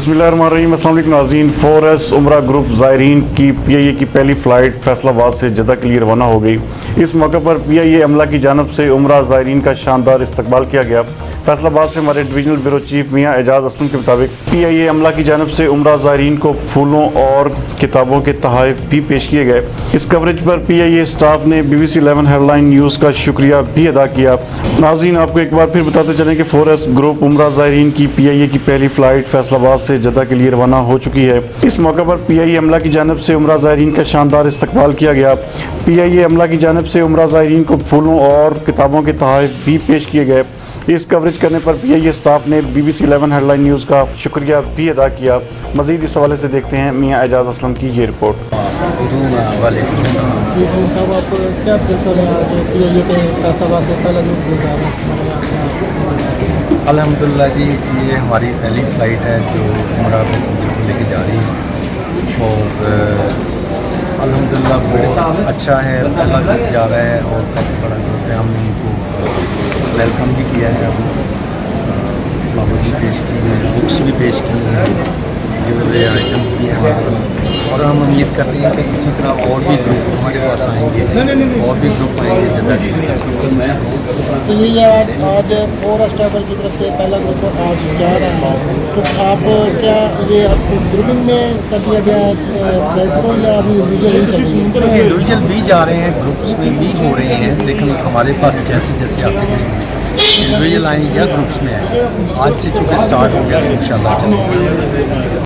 बिस्मिल्लाहिर्रहमानिर्रहीम। अस्सलाम वालेकुम नाज़रीन। 4S उम्रा ग्रुप ज़ायरीन की PIA की पहली फ़्लाइट फैसलाबाद से जद्दा के लिए रवाना हो गई। इस मौके पर PIA अमला की जानब से उम्रा ज़ायरीन का शानदार इस्तकबाल किया गया। फैसलाबाद से हमारे डिवीजनल ब्यूरो चीफ मियाँ एजाज़ असलम के मुताबिक PIA अमला की जानब से उम्रा ज़ायरीन को फूलों और किताबों के तोहफ़े भी पेश किए गए। इस कवरेज पर PIA स्टाफ ने BBC 11 हेडलाइन न्यूज़ का शुक्रिया भी अदा किया। नाज़रीन, आपको एक बार फिर बताते चलें कि 4S ग्रुप उम्रा ज़ायरीन की PIA की पहली फ़्लाइट फैसलाबाद से जद्दा के लिए रवाना हो चुकी है। इस मौके पर PIA अमला की जानब से उम्रा ज़ायरीन का शानदार इस्तकबाल किया गया। PIA अमला की जानब से उम्रा ज़ायरीन को फूलों और किताबों के तोहफ़े भी पेश किए गए। इस कवरेज करने पर PIA स्टाफ ने BBC 11 हेडलाइन न्यूज़ का शुक्रिया भी अदा किया। मज़ीद इस हवाले से देखते हैं मियाँ एजाज़ असलम की ये रिपोर्ट। अल्हम्दुलिल्लाह जी, ये हमारी पहली फ़्लाइट है जो उम्रा पैसेंजर को लेके जा रही है और अल्हम्दुलिल्लाह बहुत अच्छा है। पहला ग्रुप जा रहा है और काफ़ी बड़ा ग्रुप है। हमने उनको वेलकम भी किया है, फ्लावर भी पेश किए हैं, बुक्स भी पेश की हैं, गिव अवे आइटम्स भी हैं हमारे पास। और हम उम्मीद करते हैं कि इसी तरह और भी ग्रुप हमारे पास आएंगे, और भी ग्रुप आएंगे जद्दा के लिए। तो ये आज 4S ट्रैवल की तरफ से पहला ग्रुप आज जा रहा है, तो आप क्या ये ग्रुपिंग में कर दिया गया फ्लाइट्स को या अभी इंडिविजुअल भी जा रहे हैं, ग्रुप्स में भी हो रहे हैं, लेकिन हमारे पास जैसे जैसे आते हैं इंडिविजुअल आएँ या ग्रुप्स में आएँ। आज से चूँकि स्टार्ट हो गया तो इंशाल्लाह चलेंगे।